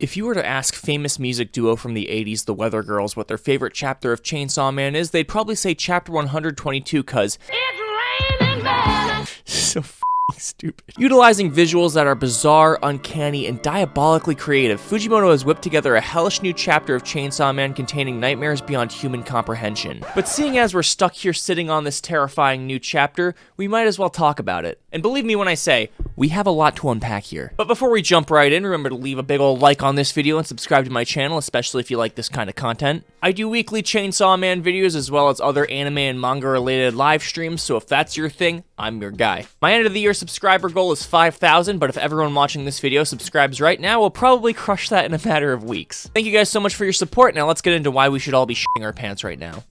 If you were to ask famous music duo from the 80s, the Weather Girls, what their favorite chapter of Chainsaw Man is, they'd probably say chapter 122, cause it's raining men. So stupid. Utilizing visuals that are bizarre, uncanny, and diabolically creative, Fujimoto has whipped together a hellish new chapter of Chainsaw Man containing nightmares beyond human comprehension. But seeing as we're stuck here sitting on this terrifying new chapter, we might as well talk about it. And believe me when I say, we have a lot to unpack here. But before we jump right in, remember to leave a big ol' like on this video and subscribe to my channel, especially if you like this kind of content. I do weekly Chainsaw Man videos as well as other anime and manga related live streams, so if that's your thing, I'm your guy. My end of the year subscriber goal is 5,000, but if everyone watching this video subscribes right now, we'll probably crush that in a matter of weeks. Thank you guys so much for your support. Now let's get into why we should all be shitting our pants right now.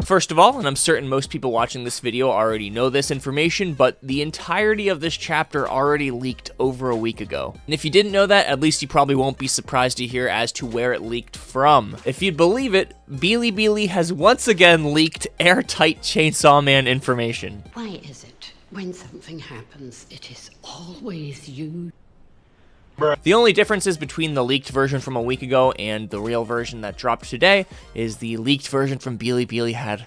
First of all, and I'm certain most people watching this video already know this information, but the entirety of this chapter already leaked over a week ago. And if you didn't know that, at least you probably won't be surprised to hear as to where it leaked from. If you'd believe it, Bilibili has once again leaked airtight Chainsaw Man information. Why is it when something happens, it is always you? The only differences between the leaked version from a week ago and the real version that dropped today is the leaked version from Bilibili had a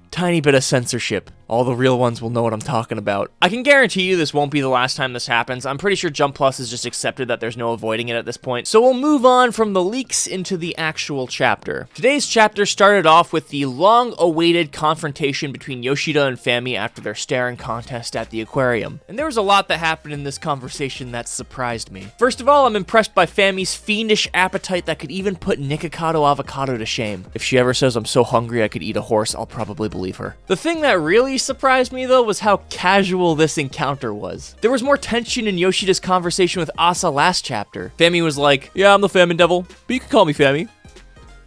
tiny bit of censorship. All the real ones will know what I'm talking about. I can guarantee you this won't be the last time this happens. I'm pretty sure Jump Plus has just accepted that there's no avoiding it at this point. So we'll move on from the leaks into the actual chapter. Today's chapter started off with the long-awaited confrontation between Yoshida and Fami after their staring contest at the aquarium. And there was a lot that happened in this conversation that surprised me. First of all, I'm impressed by Fami's fiendish appetite that could even put Nikocado Avocado to shame. If she ever says I'm so hungry I could eat a horse, I'll probably believe her. The thing that really surprised me though was how casual this encounter was. There was more tension in Yoshida's conversation with Asa last chapter. Fami was like, yeah, I'm the Famine Devil, but you can call me Fami.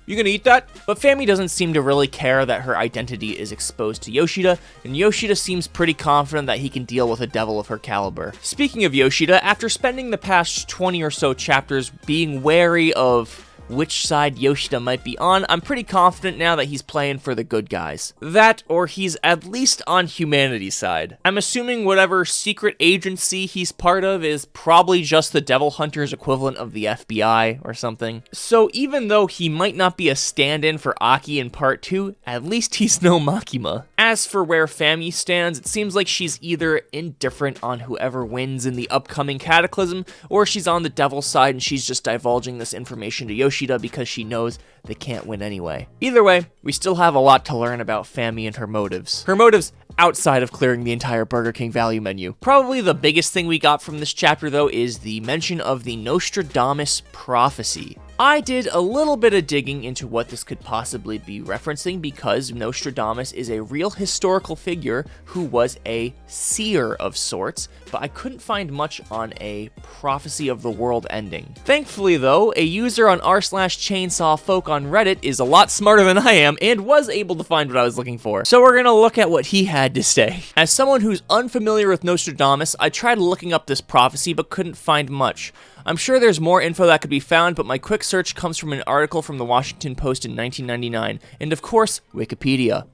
You gonna eat that? But Fami doesn't seem to really care that her identity is exposed to Yoshida, and Yoshida seems pretty confident that he can deal with a devil of her caliber. Speaking of Yoshida, after spending the past 20 or so chapters being wary of which side Yoshida might be on, I'm pretty confident now that he's playing for the good guys. That, or he's at least on humanity's side. I'm assuming whatever secret agency he's part of is probably just the Devil Hunter's equivalent of the FBI or something. So even though he might not be a stand-in for Aki in part 2, at least he's no Makima. As for where Fami stands, it seems like she's either indifferent on whoever wins in the upcoming Cataclysm, or she's on the devil's side and she's just divulging this information to Yoshida because she knows they can't win anyway. Either way, we still have a lot to learn about Fami and her motives. Her motives outside of clearing the entire Burger King value menu. Probably the biggest thing we got from this chapter though is the mention of the Nostradamus prophecy. I did a little bit of digging into what this could possibly be referencing because Nostradamus is a real historical figure who was a seer of sorts, but I couldn't find much on a prophecy of the world ending. Thankfully though, a user on r/chainsawfolk on Reddit is a lot smarter than I am and was able to find what I was looking for. So we're gonna look at what he had to say. As someone who's unfamiliar with Nostradamus, I tried looking up this prophecy but couldn't find much. I'm sure there's more info that could be found, but my quick search comes from an article from the Washington Post in 1999, and of course, Wikipedia.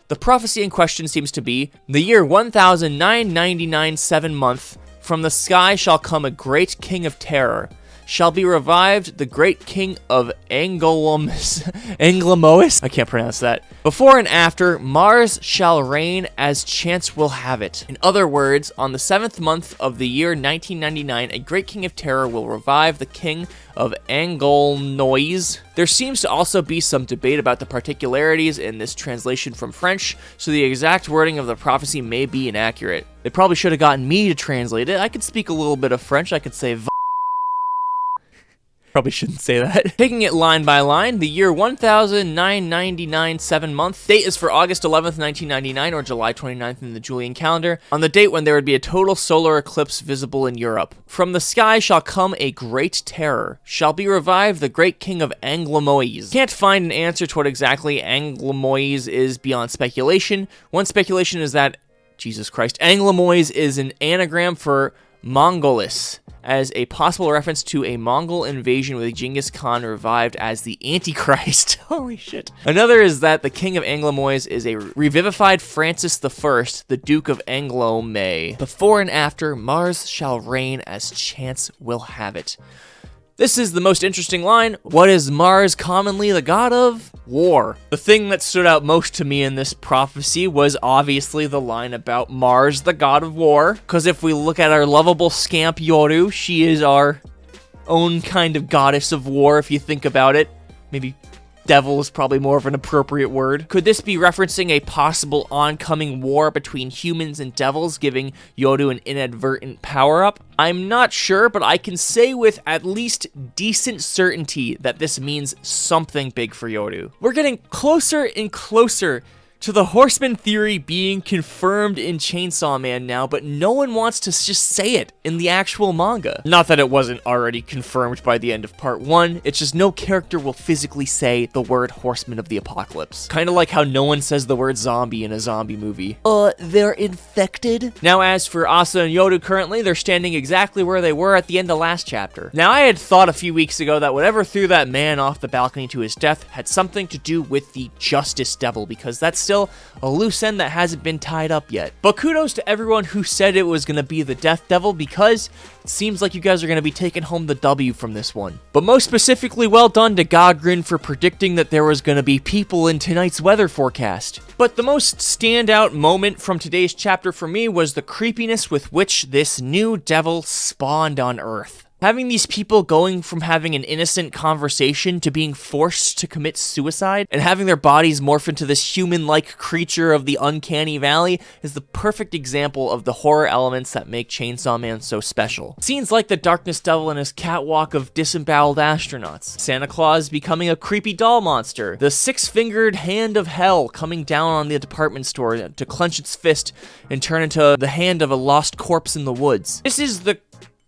The prophecy in question seems to be, the year 1999 7 month, from the sky shall come a great king of terror. Shall be revived the great king of Anglemois. I can't pronounce that. Before and after, Mars shall reign as chance will have it. In other words, on the 7th month of the year 1999, a great king of terror will revive the king of Anglemois. There seems to also be some debate about the particularities in this translation from French, so the exact wording of the prophecy may be inaccurate. They probably should have gotten me to translate it. I could speak a little bit of French. I could say probably shouldn't say that. Taking it line by line, the year 1999 7 month date is for August 11th, 1999 or July 29th in the Julian calendar, on the date when there would be a total solar eclipse visible in Europe. From the sky shall come a great terror. Shall be revived the great king of Anglemois. Can't find an answer to what exactly Anglemois is beyond speculation. One speculation is that, Jesus Christ, Anglemois is an anagram for Mongolis, as a possible reference to a Mongol invasion with Genghis Khan revived as the Antichrist. Holy shit. Another is that the King of Anglomois is a revivified Francis I, the Duke of Anglo-May. Before and after, Mars shall reign as chance will have it. This is the most interesting line. What is Mars commonly the god of? War. The thing that stood out most to me in this prophecy was obviously the line about Mars, the god of war. Because if we look at our lovable scamp Yoru, she is our own kind of goddess of war, if you think about it. Maybe devil is probably more of an appropriate word. Could this be referencing a possible oncoming war between humans and devils, giving Yoru an inadvertent power-up? I'm not sure, but I can say with at least decent certainty that this means something big for Yoru. We're getting closer and closer to the Horseman theory being confirmed in Chainsaw Man now, but no one wants to just say it in the actual manga. Not that it wasn't already confirmed by the end of part 1, it's just no character will physically say the word Horseman of the Apocalypse. Kinda like how no one says the word zombie in a zombie movie. They're infected? Now as for Asa and Yoru currently, they're standing exactly where they were at the end of last chapter. Now I had thought a few weeks ago that whatever threw that man off the balcony to his death had something to do with the Justice Devil, because that's still a loose end that hasn't been tied up yet. But kudos to everyone who said it was going to be the Death Devil, because it seems like you guys are going to be taking home the W from this one. But most specifically, well done to Godgrin for predicting that there was going to be people in tonight's weather forecast. But the most standout moment from today's chapter for me was the creepiness with which this new devil spawned on Earth. Having these people going from having an innocent conversation to being forced to commit suicide, and having their bodies morph into this human-like creature of the uncanny valley is the perfect example of the horror elements that make Chainsaw Man so special. Scenes like the Darkness Devil and his catwalk of disemboweled astronauts, Santa Claus becoming a creepy doll monster, the six-fingered hand of hell coming down on the department store to clench its fist and turn into the hand of a lost corpse in the woods. This is the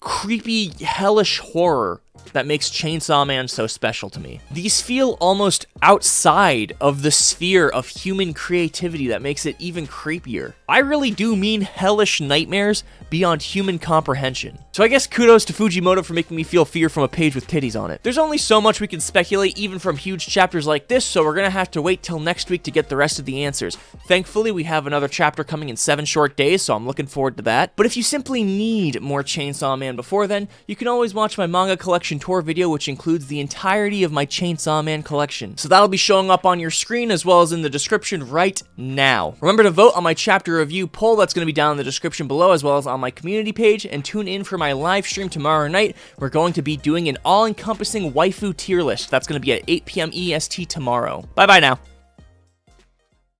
creepy, hellish horror that makes Chainsaw Man so special to me. These feel almost outside of the sphere of human creativity that makes it even creepier. I really do mean hellish nightmares beyond human comprehension. So I guess kudos to Fujimoto for making me feel fear from a page with titties on it. There's only so much we can speculate even from huge chapters like this, so we're gonna have to wait till next week to get the rest of the answers. Thankfully, we have another chapter coming in 7 short days, so I'm looking forward to that. But if you simply need more Chainsaw Man before then, you can always watch my manga collection tour video, which includes the entirety of my Chainsaw Man collection. So that'll be showing up on your screen as well as in the description right now. Remember to vote on my chapter review poll that's going to be down in the description below, as well as on my community page, and tune in for my live stream tomorrow night. We're going to be doing an all-encompassing waifu tier list. That's going to be at 8 p.m. EST tomorrow. Bye-bye now.